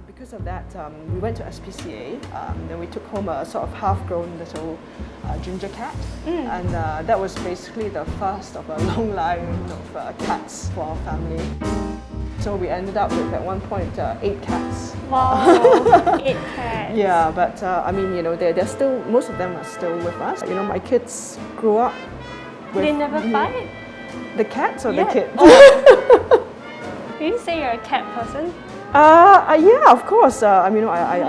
Because of that, we went to SPCA. Then we took home a sort of half-grown little ginger cat, and that was basically the first of a long line of cats for our family. So we ended up with, at one point, 8 cats. Wow, 8 cats. Yeah, but I mean, they're still, most of them are still with us. My kids grew up with... They never fight? The cats or the kids? Oh. Can you say you're a cat person? Yeah, of course. I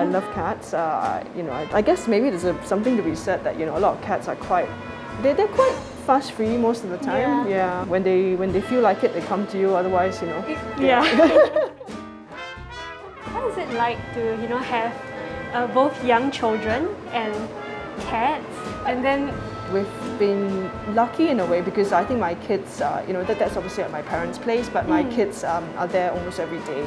love cats. I guess maybe there's something to be said that a lot of cats are quite, they're quite fuss free most of the time. Yeah. When they feel like it, they come to you. Otherwise, Yeah. What is it like to have both young children and cats, and then? We've been lucky in a way because I think my kids, that's obviously at my parents' place, but my kids are there almost every day.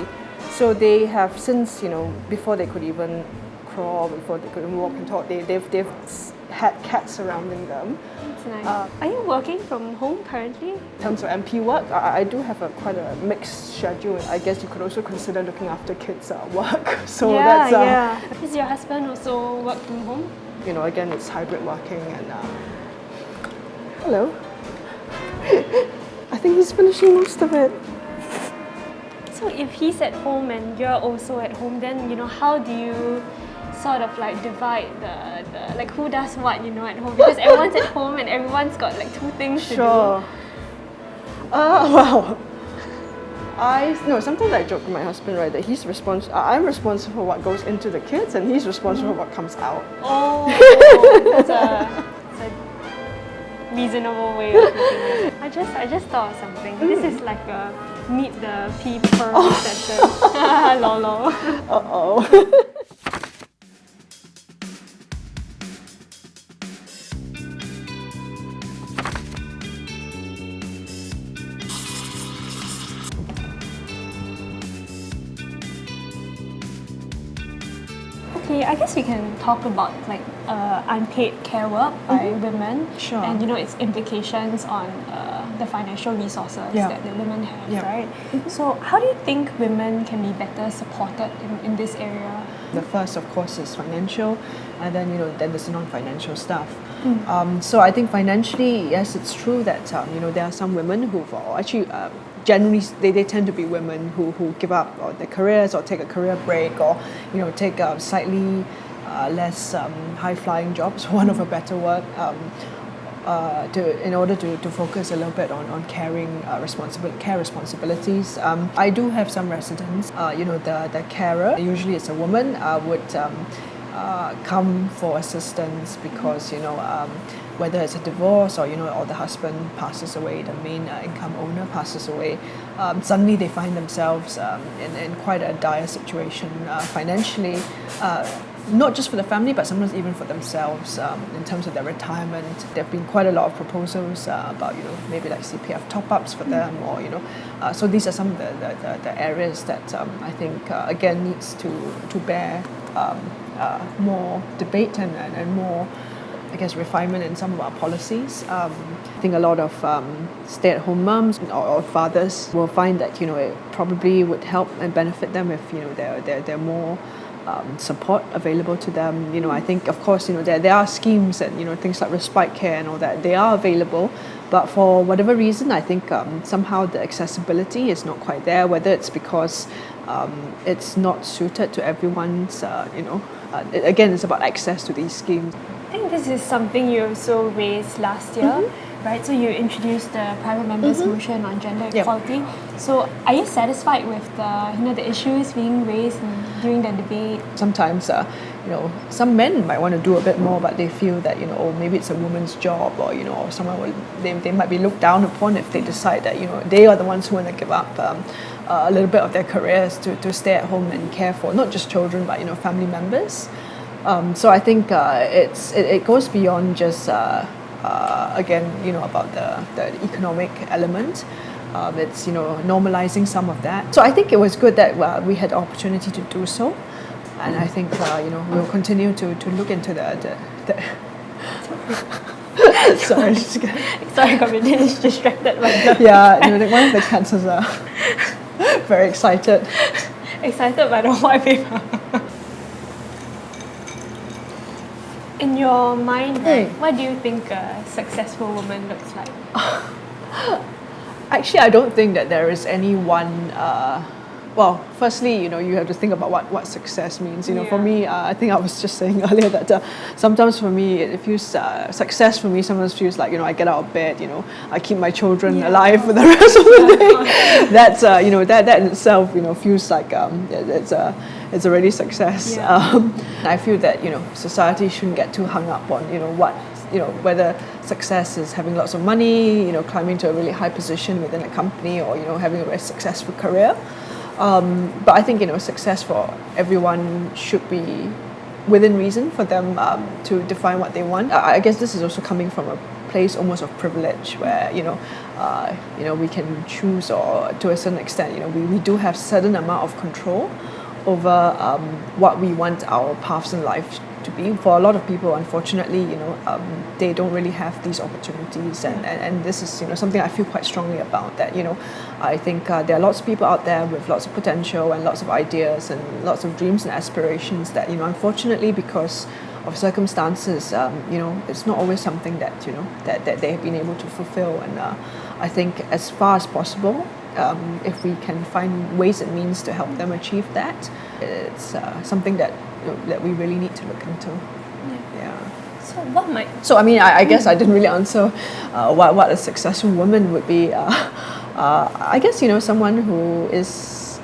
So they have since, before they could even crawl, before they could even walk and talk, they've had cats surrounding them. That's nice. Are you working from home currently? In terms of MP work, I do have quite a mixed schedule. I guess you could also consider looking after kids work. So yeah. Does your husband also work from home? Again, it's hybrid working and... Hello. I think he's finishing most of it. So if he's at home and you're also at home, then how do you sort of divide the who does what at home? Because everyone's at home and everyone's got 2 things to do. Sure. Well, sometimes I joke with my husband, right, that I'm responsible for what goes into the kids and he's responsible for what comes out. Oh, that's a reasonable way of looking at it. I just thought of something. This is like a meet the people session. Lolo. Uh-oh. Okay, I guess we can talk about unpaid care work by women, Sure. and its implications on the financial resources that the women have, right? So, how do you think women can be better supported in this area? The first, of course, is financial, and then then there's non-financial stuff. So I think financially, yes, it's true that there are some women who've actually. Generally, they tend to be women who give up their careers or take a career break or take slightly less high-flying jobs, for want of a better word, in order to focus a little bit on care responsibilities. I do have some residents. The carer, usually it's a woman, would come for assistance because whether it's a divorce or or the husband passes away, the main income owner passes away, suddenly they find themselves in quite a dire situation financially, not just for the family but sometimes even for themselves in terms of their retirement. There have been quite a lot of proposals about maybe like CPF top-ups for them or so these are some of the areas that I think again needs to bear more debate and more, I guess, refinement in some of our policies. I think a lot of stay-at-home mums or fathers will find that it probably would help and benefit them if there are more support available to them. I think of course there are schemes and things like respite care and all that, they are available, but for whatever reason I think somehow the accessibility is not quite there, whether it's because it's not suited to everyone's again it's about access to these schemes. I think this is something you also raised last year, right? So you introduced the private members' motion on gender equality. So are you satisfied with the issues being raised during the debate? Sometimes some men might want to do a bit more, but they feel that maybe it's a woman's job, or or someone they might be looked down upon if they decide that they are the ones who want to give up a little bit of their careers to stay at home and care for not just children but family members. So I think it goes beyond just again about the economic element. It's normalizing some of that. So I think it was good that we had the opportunity to do so, and I think we'll continue to look into the sorry, I got really distracted by that. Yeah, one of the cats is very excited. excited by the white paper. In your mind, right, what do you think a successful woman looks like? Actually, I don't think that there is any one. Well, firstly, you have to think about what success means. For me, I think I was just saying earlier that sometimes for me, it feels success for me sometimes feels like I get out of bed, I keep my children alive for the rest of the day. That's that in itself feels like it's already success. I feel that society shouldn't get too hung up on what. Whether success is having lots of money, climbing to a really high position within a company, or having a very successful career. But I think success for everyone should be within reason for them to define what they want. I guess this is also coming from a place almost of privilege, where we can choose, or to a certain extent we do have certain amount of control over what we want our paths in life to be. For a lot of people, unfortunately, they don't really have these opportunities, and this is something I feel quite strongly about. That I think there are lots of people out there with lots of potential and lots of ideas and lots of dreams and aspirations that unfortunately, because of circumstances, it's not always something that that they have been able to fulfill. And I think as far as possible, if we can find ways and means to help them achieve that, it's something that that we really need to look into. Yeah. So what might? So I guess I didn't really answer what a successful woman would be. I guess someone who is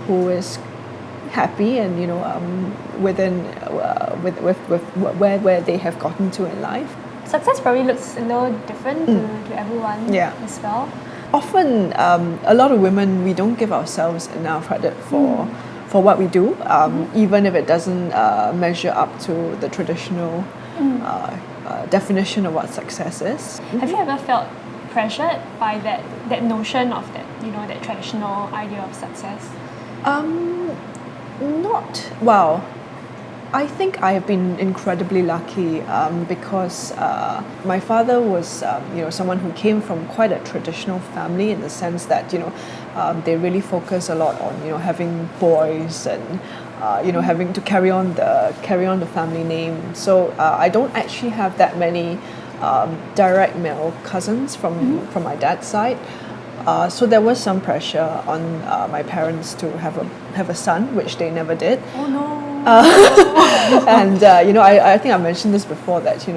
who is happy and within with where they have gotten to in life. Success probably looks a little different to everyone as well. Often, a lot of women, we don't give ourselves enough credit for what we do, even if it doesn't measure up to the traditional definition of what success is. Have you ever felt pressured by that notion of that traditional idea of success? Not well. I think I have been incredibly lucky because my father was someone who came from quite a traditional family, in the sense that they really focus a lot on having boys and having to carry on the family name. So I don't actually have that many direct male cousins from my dad's side. So there was some pressure on my parents to have a son, which they never did. Oh no. And I think I mentioned this before, that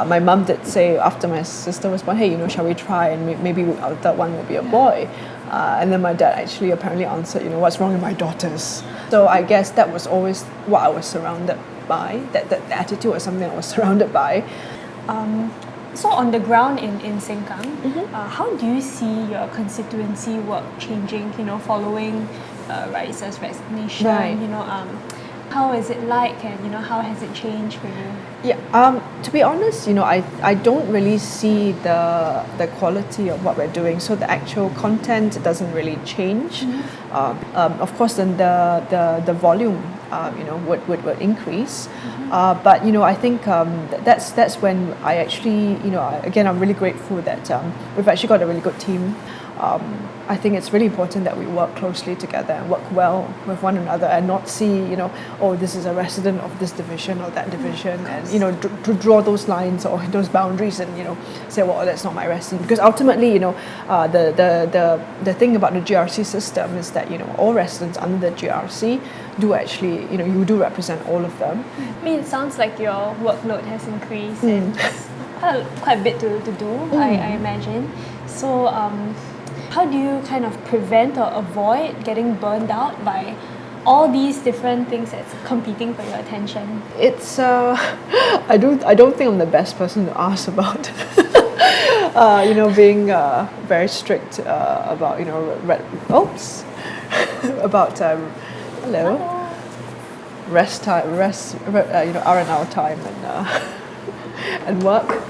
my mum did say after my sister was born, hey, shall we try, and maybe our third one will be a boy. And then my dad actually apparently answered, what's wrong with my daughters? So I guess that was always what I was surrounded by. That attitude was something I was surrounded by. So on the ground in Sengkang, how do you see your constituency work changing? Following Raesaah's resignation. Right. How is it like, and how has it changed for you? Yeah. To be honest, I don't really see the quality of what we're doing. So the actual content doesn't really change. Of course, then the volume would increase. But I think that's when I actually again, I'm really grateful that we've actually got a really good team. I think it's really important that we work closely together and work well with one another, and not see this is a resident of this division or that division, and to draw those lines or those boundaries, and say, well, that's not my resident. Because ultimately the thing about the GRC system is that all residents under the GRC do actually you do represent all of them. I mean, it sounds like your workload has increased and quite a bit to do, I imagine. So how do you kind of prevent or avoid getting burned out by all these different things that's competing for your attention? It's I don't think I'm the best person to ask about being very strict about about hello, rest time, R&R time, and work.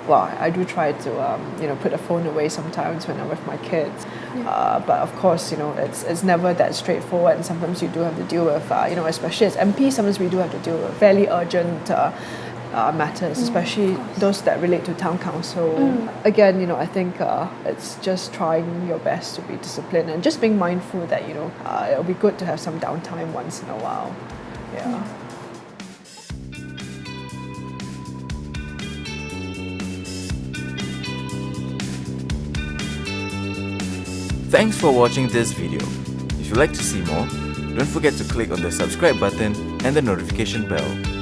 Well, I do try to put the phone away sometimes when I'm with my kids, but of course it's never that straightforward, and sometimes you do have to deal with especially as MP, sometimes we do have to deal with fairly urgent matters, especially those that relate to town council. Again, I think it's just trying your best to be disciplined and just being mindful that it'll be good to have some downtime once in a while. Yeah. Thanks for watching this video. If you'd like to see more, don't forget to click on the subscribe button and the notification bell.